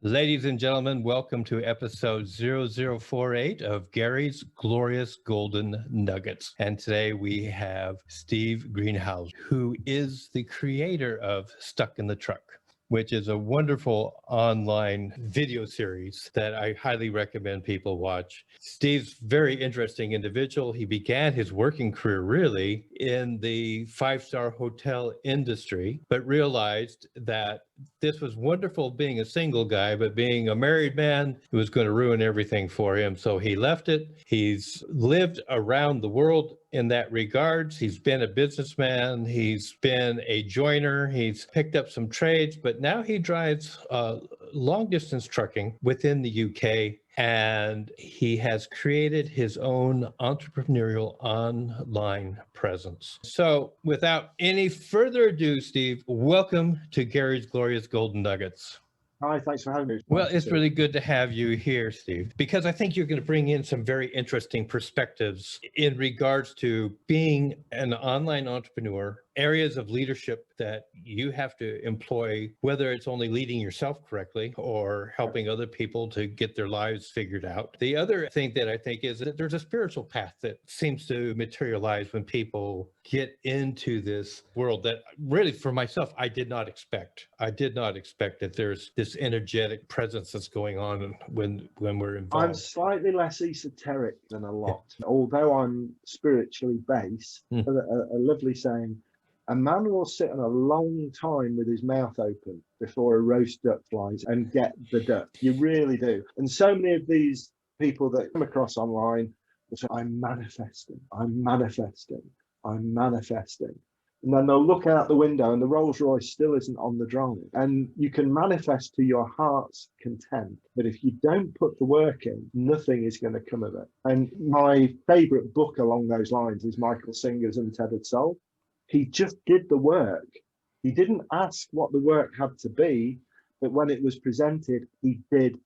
Ladies and gentlemen, welcome to episode 0048 of Gary's Glorious Golden Nuggets. And today we have Steve Greenhalgh, who is the creator of Stuck in the Truck, which is a wonderful online video series that I highly recommend people watch. Steve's a very interesting individual. He began his working career really in the five-star hotel industry, but realized that this was wonderful being a single guy, but being a married man, it was going to ruin everything for him. So he left it. He's lived around the world in that regards. He's been a businessman. He's been a joiner. He's picked up some trades, but now he drives long distance trucking within the UK. And he has created his own entrepreneurial online presence. So without any further ado, Steve, welcome to Gary's Glorious Golden Nuggets. Hi, thanks for having me. Well, it's really good to have you here, Steve, because I think you're going to bring in some very interesting perspectives in regards to being an online entrepreneur, areas of leadership that you have to employ, whether it's only leading yourself correctly or helping other people to get their lives figured out. The other thing that I think is that there's a spiritual path that seems to materialize when people get into this world that really, for myself, I did not expect. I did not expect that there's this energetic presence that's going on when we're involved. I'm slightly less esoteric than a lot, although I'm spiritually based. A lovely saying, a man will sit on a long time with his mouth open before a roast duck flies and get the duck. You really do. And so many of these people that come across online will say, I'm manifesting, I'm manifesting, I'm manifesting. And then they'll look out the window and the Rolls Royce still isn't on the drive. And you can manifest to your heart's content. But if you don't put the work in, nothing is going to come of it. And my favorite book along those lines is Michael Singer's Untethered Soul. He just did the work. He didn't ask what the work had to be, but when it was presented, he did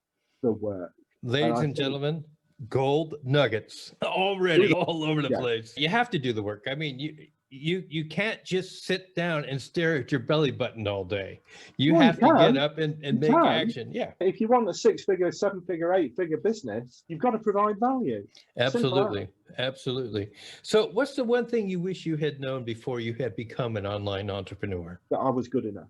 the work. Ladies and gentlemen, gold nuggets already all over the place. You have to do the work. I mean, you can't just sit down and stare at your belly button all day. You have to get up and make action. Yeah. If you want a 6-figure, 7-figure, 8-figure business, you've got to provide value. Absolutely. Absolutely. So what's the one thing you wish you had known before you had become an online entrepreneur? That I was good enough.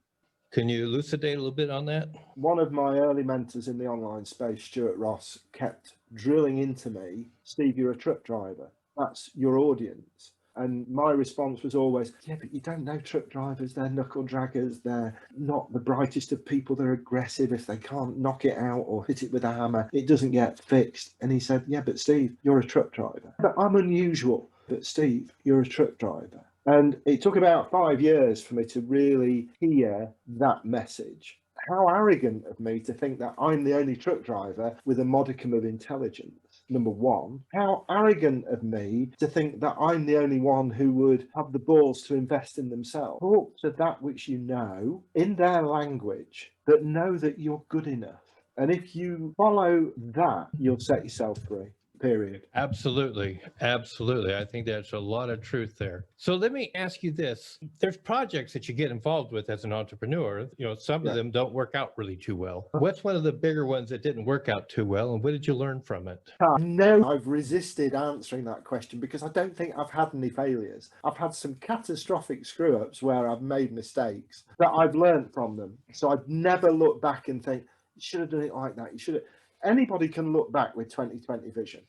Can you elucidate a little bit on that? One of my early mentors in the online space, Stuart Ross, kept drilling into me, Steve, you're a truck driver. That's your audience. And my response was always, yeah, but you don't know truck drivers. They're knuckle draggers. They're not the brightest of people. They're aggressive. If they can't knock it out or hit it with a hammer, it doesn't get fixed. And he said, yeah, but Steve, you're a truck driver. But I'm unusual. But Steve, you're a truck driver. And it took about 5 years for me to really hear that message. How arrogant of me to think that I'm the only truck driver with a modicum of intelligence. Number one, how arrogant of me to think that I'm the only one who would have the balls to invest in themselves. Talk to that which you know in their language, but know that you're good enough. And if you follow that, you'll set yourself free. Period. Absolutely. Absolutely. I think there's a lot of truth there. So let me ask you this. There's projects that you get involved with as an entrepreneur. You know, some of them don't work out really too well. What's one of the bigger ones that didn't work out too well, and what did you learn from it? No, I've resisted answering that question because I don't think I've had any failures. I've had some catastrophic screw-ups where I've made mistakes, but I've learned from them. So I've never looked back and think, you should have done it like that. You should have. Anybody can look back with 20/20 vision.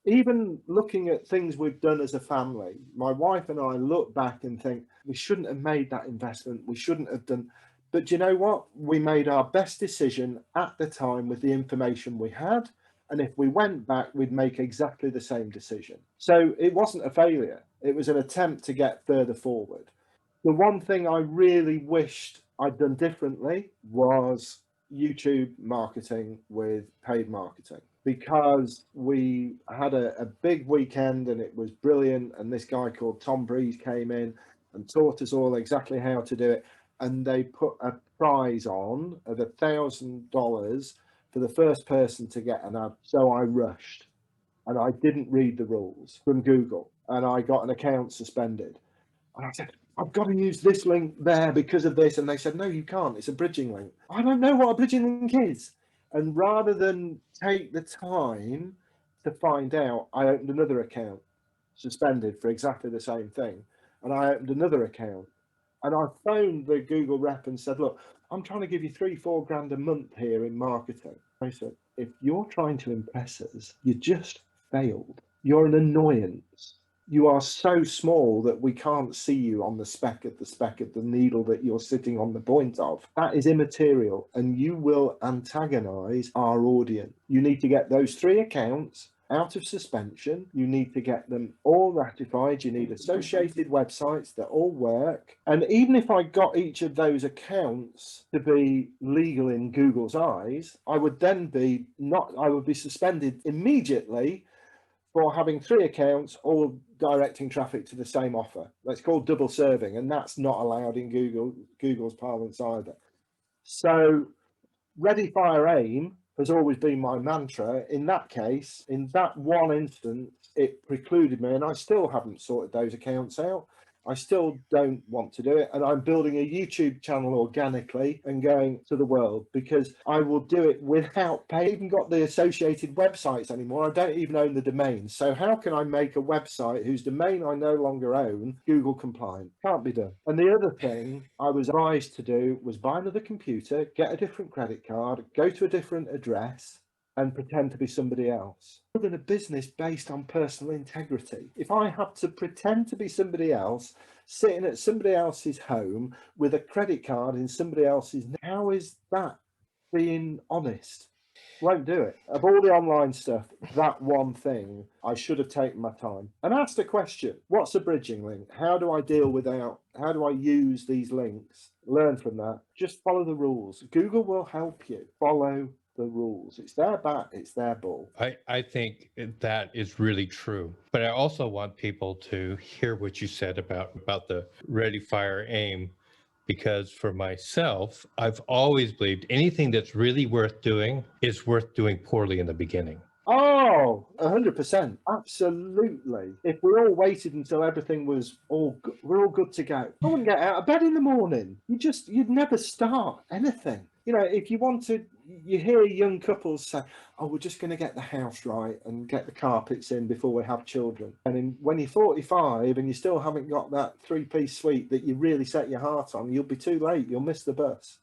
Even looking at things we've done as a family, my wife and I look back and think, we shouldn't have made that investment. We shouldn't have done. But you know what? We made our best decision at the time with the information we had. And if we went back, we'd make exactly the same decision. So it wasn't a failure. It was an attempt to get further forward. The one thing I really wished I'd done differently was YouTube marketing with paid marketing, because we had a big weekend and it was brilliant. And this guy called Tom Breeze came in and taught us all exactly how to do it. And they put a prize on of $1,000 for the first person to get an ad. So I rushed and I didn't read the rules from Google and I got an account suspended. And I said, I've got to use this link there because of this. And they said, no, you can't. It's a bridging link. I don't know what a bridging link is. And rather than take the time to find out, I opened another account, suspended for exactly the same thing. And I opened another account. And I phoned the Google rep and said, look, I'm trying to give you 3-4 grand a month here in marketing. I said, if you're trying to impress us, you just failed. You're an annoyance. You are so small that we can't see you on the speck of the needle that you're sitting on the point of. That is immaterial, and you will antagonize our audience. You need to get those 3 accounts out of suspension. You need to get them all ratified. You need associated websites that all work. And even if I got each of those accounts to be legal in Google's eyes, I would be suspended immediately for having 3 accounts all directing traffic to the same offer. That's called double serving, and that's not allowed in Google's parlance either. So ready, fire, aim has always been my mantra. In that case, in that one instance, it precluded me, and I still haven't sorted those accounts out. I still don't want to do it, and I'm building a YouTube channel organically and going to the world, because I will do it without paying. I haven't even got the associated websites anymore. I don't even own the domain. So how can I make a website whose domain I no longer own Google compliant? Can't be done. And the other thing I was advised to do was buy another computer, get a different credit card, go to a different address, and pretend to be somebody else. Rather than a business based on personal integrity. If I had to pretend to be somebody else, sitting at somebody else's home with a credit card in somebody else's, how is that being honest? Won't do it. Of all the online stuff, that one thing, I should have taken my time and asked a question. What's a bridging link? How do I how do I use these links? Learn from that. Just follow the rules. Google will help you. Follow the rules. It's their bat, it's their ball. I think that is really true. But I also want people to hear what you said about the ready, fire, aim, because for myself, I've always believed anything that's really worth doing is worth doing poorly in the beginning. Oh, 100%. Absolutely. If we all waited until everything was we're all good to go, I wouldn't get out of bed in the morning. You'd never start anything. You know, if you wanted, you hear young couples say, oh, we're just going to get the house right and get the carpets in before we have children. And when you're 45 and you still haven't got that 3-piece suite that you really set your heart on, you'll be too late. You'll miss the bus.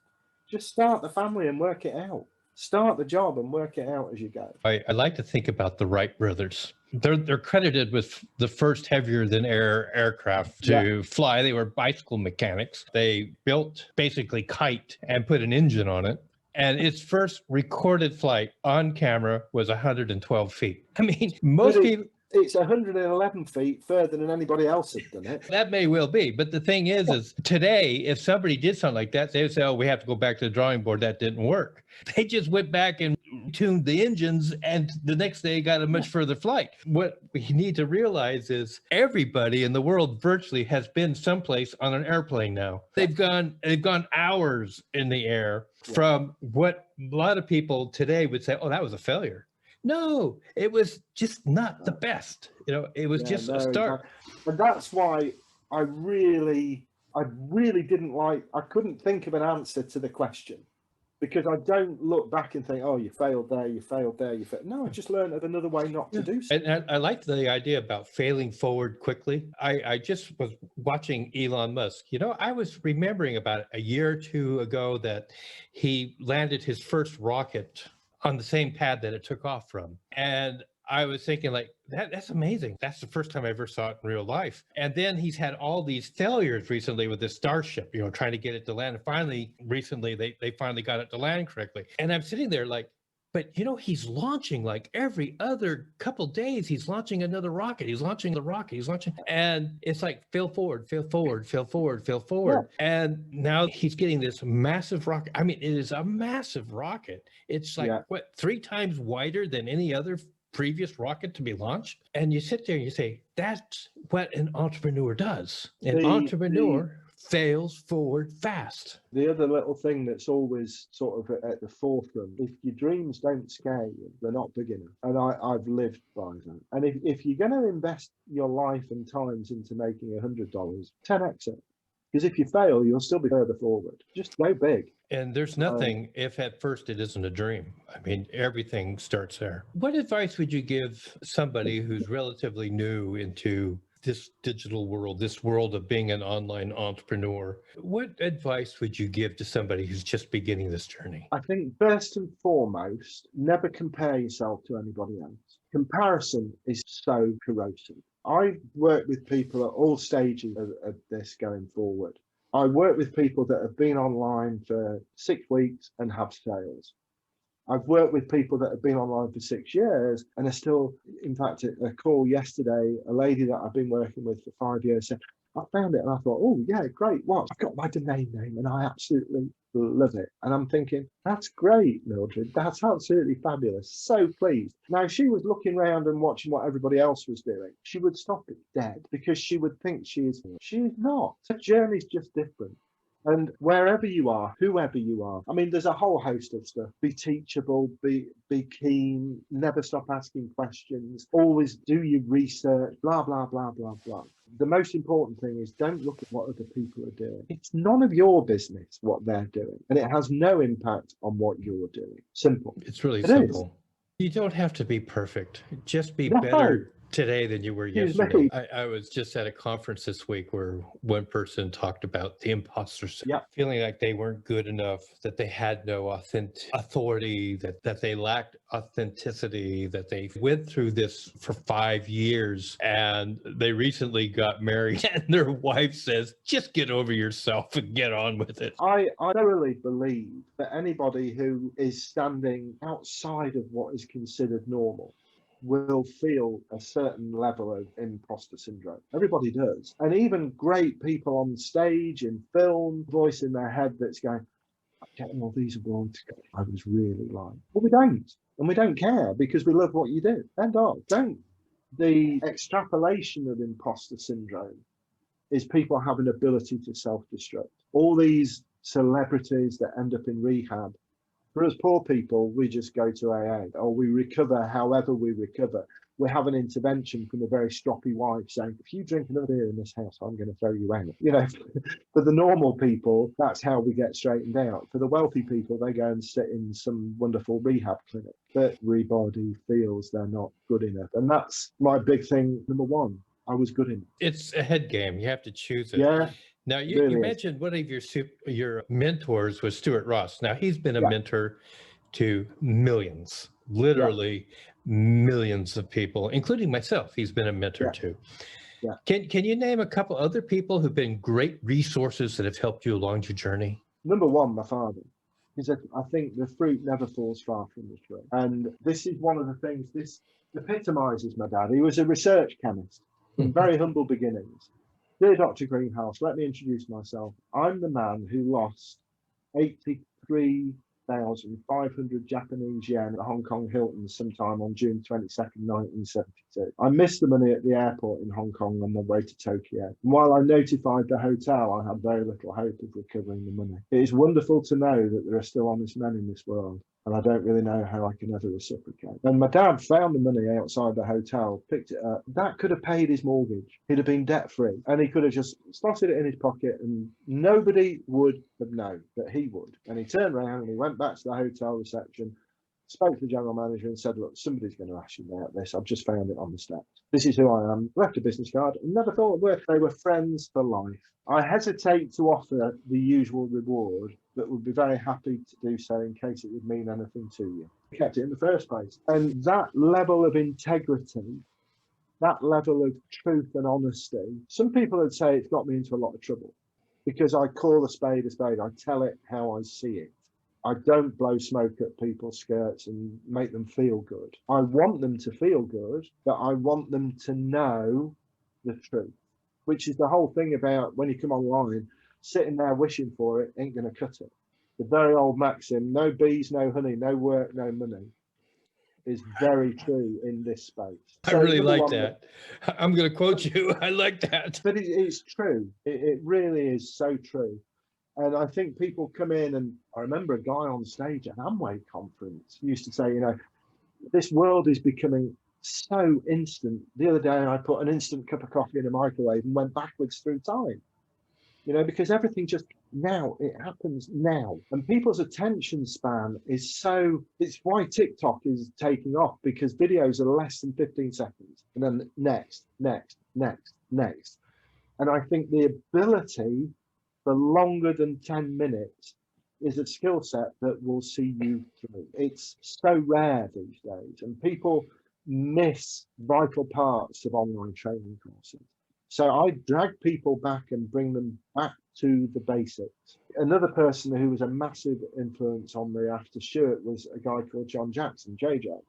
Just start the family and work it out. Start the job and work it out as you go. I like to think about the Wright brothers. They're credited with the first heavier than air aircraft to fly. They were bicycle mechanics. They built basically kite and put an engine on it. And its first recorded flight on camera was 112 feet. I mean, most people... It's 111 feet further than anybody else had done it. That may well be. But the thing is today, if somebody did something like that, they would say, oh, we have to go back to the drawing board. That didn't work. They just went back and tuned the engines, and the next day got a much further flight. What we need to realize is everybody in the world virtually has been someplace on an airplane now. They've gone hours in the air from what a lot of people today would say, oh, that was a failure. No, it was just not the best. You know, it was just a start. Exactly. And that's why I really didn't like, I couldn't think of an answer to the question, because I don't look back and think, oh, you failed there, you failed there, you failed. No, I just learned of another way not to do so. And I liked the idea about failing forward quickly. I just was watching Elon Musk. You know, I was remembering about a year or two ago that he landed his first rocket on the same pad that it took off from. And I was thinking, like, that's amazing. That's the first time I ever saw it in real life. And then he's had all these failures recently with the Starship, you know, trying to get it to land. And finally, recently, they finally got it to land correctly. And I'm sitting there like, but, you know, he's launching like every other couple days. He's launching another rocket. He's launching the rocket. He's launching. And it's like, fail forward, fail forward, fail forward, fail forward. Yeah. And now he's getting this massive rocket. I mean, it is a massive rocket. It's like, what, 3 times wider than any other previous rocket to be launched? And you sit there and you say, that's what an entrepreneur does. An entrepreneur fails forward fast. The other little thing that's always sort of at the forefront, if your dreams don't scare you, they're not big enough. And I've lived by that. And if you're going to invest your life and times into making $100, 10x it. Because if you fail, you'll still be further forward. Just go big. And there's nothing if at first it isn't a dream. I mean, everything starts there. What advice would you give somebody who's relatively new into this digital world, this world of being an online entrepreneur? What advice would you give to somebody who's just beginning this journey? I think first and foremost, never compare yourself to anybody else. Comparison is so corrosive. I've worked with people at all stages of this going forward. I work with people that have been online for 6 weeks and have sales. I've worked with people that have been online for 6 years and are still, in fact, a call yesterday, a lady that I've been working with for 5 years said, I found it and I thought, oh yeah, great. What? I've got my domain name and I absolutely love it. And I'm thinking, that's great, Mildred. That's absolutely fabulous. So pleased. Now, if she was looking around and watching what everybody else was doing, she would stop it dead because she would think she is not. Her journey's just different. And wherever you are, whoever you are, I mean, there's a whole host of stuff. Be teachable, be keen, never stop asking questions, always do your research, blah, blah, blah, blah, blah. The most important thing is don't look at what other people are doing. It's none of your business what they're doing, and it has no impact on what you're doing. Simple. It's really simple. You don't have to be perfect. Just be better today than you were yesterday. I was just at a conference this week where one person talked about the imposter syndrome, feeling like they weren't good enough, that they had no authority, that they lacked authenticity, that they went through this for 5 years and they recently got married and their wife says, just get over yourself and get on with it. I thoroughly believe that anybody who is standing outside of what is considered normal will feel a certain level of imposter syndrome. Everybody does. And even great people on stage, in film, voice in their head that's going, I'm getting all these awards I was really like. But we don't. And we don't care because we love what you do. And don't. The extrapolation of imposter syndrome is people have an ability to self-destruct. All these celebrities that end up in rehab, for us poor people, we just go to AA or we recover however we recover. We have an intervention from a very stroppy wife saying, if you drink another beer in this house, I'm going to throw you out. You know, for the normal people, that's how we get straightened out. For the wealthy people, they go and sit in some wonderful rehab clinic. But everybody feels they're not good enough. And that's my big thing. Number one, I was good enough. It's a head game. You have to choose it. Yeah. Now, you mentioned one of your mentors was Stuart Ross. Now, he's been a mentor to millions, literally millions of people, including myself. He's been a mentor to. Yeah. Can you name a couple other people who've been great resources that have helped you along your journey? Number one, my father. He said, I think the fruit never falls far from the tree. And this is one of the things, this epitomizes my dad. He was a research chemist from very humble beginnings. Dear Dr. Greenhalgh, let me introduce myself. I'm the man who lost 83,500 Japanese yen at Hong Kong Hilton sometime on June 22nd, 1972. I missed the money at the airport in Hong Kong on my way to Tokyo. And while I notified the hotel, I had very little hope of recovering the money. It is wonderful to know that there are still honest men in this world. And I don't really know how I can ever reciprocate. And my dad found the money outside the hotel, picked it up. That could have paid his mortgage. He'd have been debt-free. And he could have just slotted it in his pocket and nobody would have known that he would. And he turned around and he went back to the hotel reception, spoke to the general manager and said, look, somebody's going to ask you about this. I've just found it on the steps. This is who I am. Left a business card and never thought it worth. They were friends for life. I hesitate to offer the usual reward, but would be very happy to do so in case it would mean anything to you. I kept it in the first place. And that level of integrity, that level of truth and honesty, some people would say it's got me into a lot of trouble because I call a spade a spade. I tell it how I see it. I don't blow smoke at people's skirts and make them feel good. I want them to feel good, but I want them to know the truth, which is the whole thing about when you come online, sitting there wishing for it ain't going to cut it. The very old maxim, no bees, no honey, no work, no money, is very true in this space. I really like that. I'm going to quote you. I like that. But it's true. It really is so true. And I think people come in, and I remember a guy on stage at an Amway conference used to say, you know, this world is becoming so instant. The other day I put an instant cup of coffee in a microwave and went backwards through time, you know, because everything just now. It happens now. And people's attention span is so, it's why TikTok is taking off, because videos are less than 15 seconds. And then next, next, next, next. And I think the ability for longer than 10 minutes is a skill set that will see you through. It's so rare these days, and people miss vital parts of online training courses. So I drag people back and bring them back to the basics. Another person who was a massive influence on me after Stuart was a guy called John Jackson, JJ,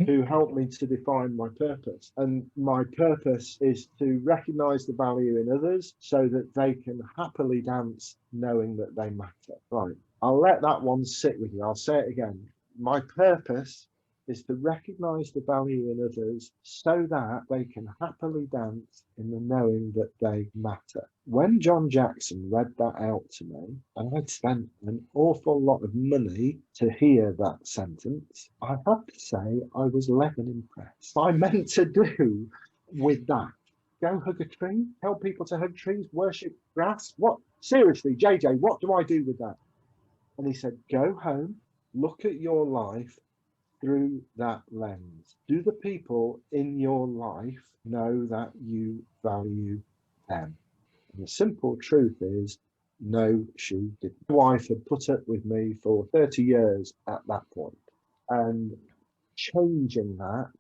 who helped me to define my purpose. And my purpose is to recognize the value in others so that they can happily dance knowing that they matter. Right. I'll let that one sit with you. I'll say it again. My purpose is to recognize the value in others so that they can happily dance in the knowing that they matter. When John Jackson read that out to me, and I'd spent an awful lot of money to hear that sentence, I have to say I was lemon impressed. I meant to do with that. Go hug a tree, tell people to hug trees, worship grass. What? Seriously, JJ, what do I do with that? And he said, go home, look at your life through that lens. Do the people in your life know that you value them? And the simple truth is, no, she didn't. My wife had put up with me for 30 years at that point. And changing that,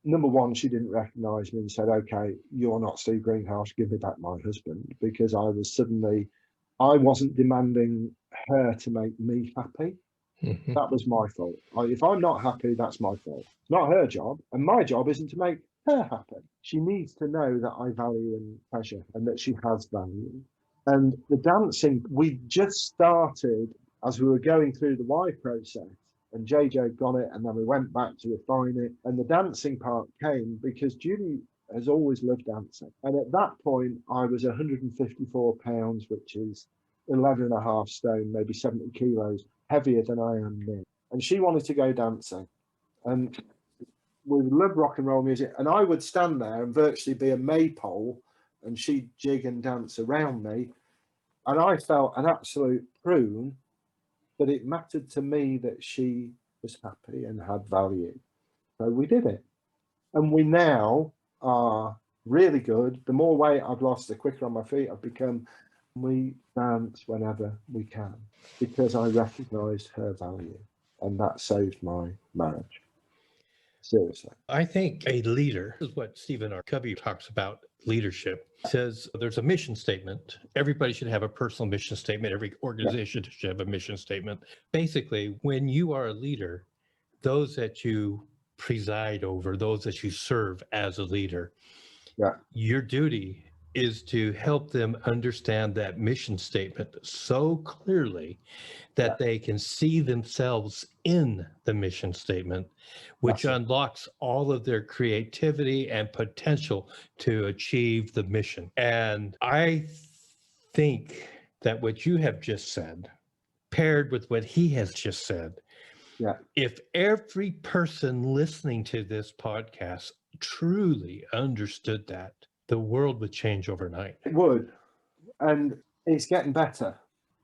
number one, she didn't recognize me and said, okay, you're not Steve Greenhalgh, give me back my husband, because I wasn't demanding her to make me happy. That was my fault. If I'm not happy, that's my fault. It's not her job. And my job isn't to make her happy. She needs to know that I value and treasure and that she has value. And the dancing, we just started as we were going through the why process. And JJ got it, and then we went back to refine it. And the dancing part came because Julie has always loved dancing. And at that point, I was 154 pounds, which is 11 and a half stone, maybe 70 kilos heavier than I am now. And she wanted to go dancing. And we loved rock and roll music. And I would stand there and virtually be a maypole, and she'd jig and dance around me. And I felt an absolute prune, but it mattered to me that she was happy and had value. So we did it. And we now are really good. The more weight I've lost, the quicker on my feet I've become. We dance whenever we can because I recognised her value, and that saved my marriage. Seriously. I think a leader is what Stephen R. Covey talks about leadership. He says there's a mission statement. Everybody should have a personal mission statement. Every organization should have a mission statement. Basically, when you are a leader, those that you preside over, those that you serve as a leader, your duty is to help them understand that mission statement so clearly that they can see themselves in the mission statement, which unlocks all of their creativity and potential to achieve the mission. And I think that what you have just said, paired with what he has just said, if every person listening to this podcast truly understood that, the world would change overnight. It would. And it's getting better.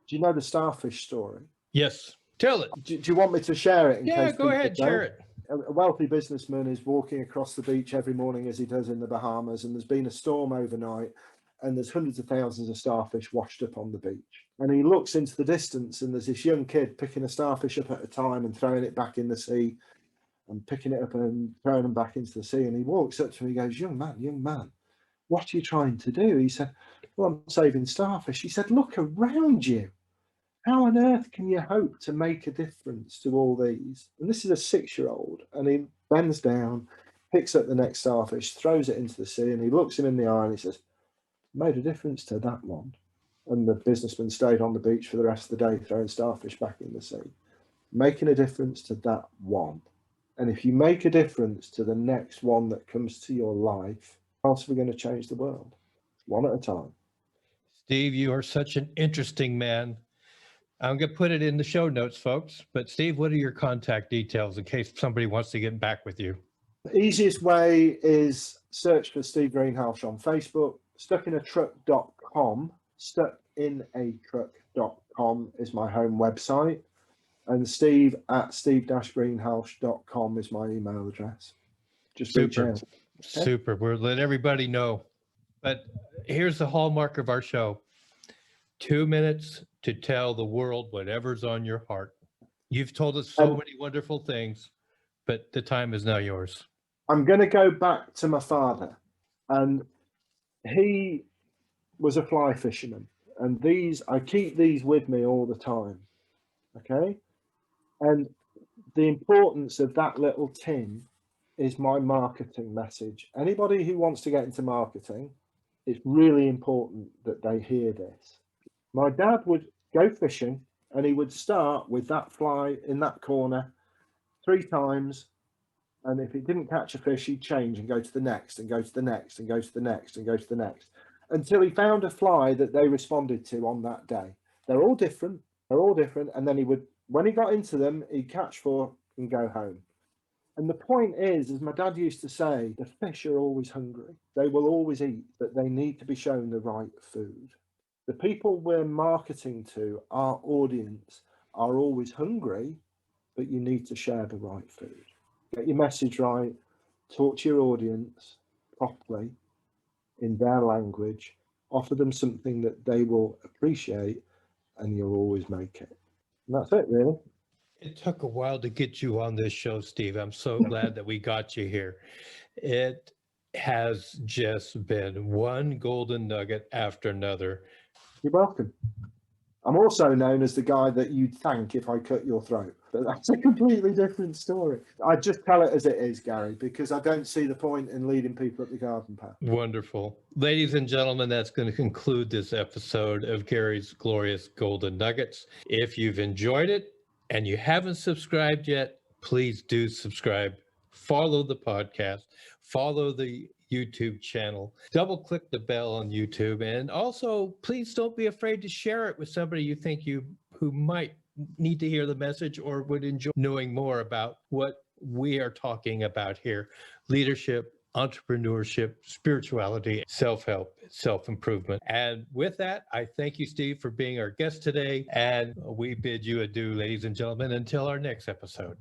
Do you know the starfish story? Yes. Tell it. Do you want me to share it? Yeah, go ahead, share it. A wealthy businessman is walking across the beach every morning as he does in the Bahamas, and there's been a storm overnight, and there's hundreds of thousands of starfish washed up on the beach. And he looks into the distance, and there's this young kid picking a starfish up at a time and throwing it back in the sea, and picking it up and throwing them back into the sea. And he walks up to me, he goes, young man, what are you trying to do? He said, well, I'm saving starfish. He said, look around you. How on earth can you hope to make a difference to all these? And this is a 6-year-old, and he bends down, picks up the next starfish, throws it into the sea, and he looks him in the eye and he says, made a difference to that one. And the businessman stayed on the beach for the rest of the day, throwing starfish back in the sea, making a difference to that one. And if you make a difference to the next one that comes to your life, how else are we going to change the world? One at a time. Steve, you are such an interesting man. I'm going to put it in the show notes, folks. But Steve, what are your contact details in case somebody wants to get back with you? The easiest way is search for Steve Greenhalgh on Facebook, stuckinatruck.com, stuckinatruck.com. steve-greenhalgh.com is my home website, and steve@steve-greenhalgh.com is my email address. Just reach Super. out. Super. We'll let everybody know. But here's the hallmark of our show. 2 minutes to tell the world whatever's on your heart. You've told us so many wonderful things, but the time is now yours. I'm going to go back to my father, and he was a fly fisherman, and I keep these with me all the time. Okay. And the importance of that little tin is my marketing message. Anybody who wants to get into marketing, it's really important that they hear this. My dad would go fishing, and he would start with that fly in that corner 3 times. And if he didn't catch a fish, he'd change and go to the next and go to the next and go to the next and go to the next until he found a fly that they responded to on that day. They're all different. And then when he got into them, he'd catch 4 and go home. And the point is, as my dad used to say, the fish are always hungry. They will always eat, but they need to be shown the right food. The people we're marketing to, our audience, are always hungry, but you need to share the right food. Get your message right, talk to your audience properly in their language, offer them something that they will appreciate, and you'll always make it. And that's it, really. It took a while to get you on this show, Steve. I'm so glad that we got you here. It has just been one golden nugget after another. You're welcome. I'm also known as the guy that you'd thank if I cut your throat, but that's a completely different story. I just tell it as it is, Gary, because I don't see the point in leading people up the garden path. Wonderful. Ladies and gentlemen, that's going to conclude this episode of Gary's Glorious Golden Nuggets. If you've enjoyed it and you haven't subscribed yet, please do subscribe. Follow the podcast. Follow the YouTube channel. Double click the bell on YouTube. And also, please don't be afraid to share it with somebody you think who might need to hear the message or would enjoy knowing more about what we are talking about here. Leadership, entrepreneurship, spirituality, self-help, self-improvement. And with that, I thank you, Steve, for being our guest today. And we bid you adieu, ladies and gentlemen, until our next episode.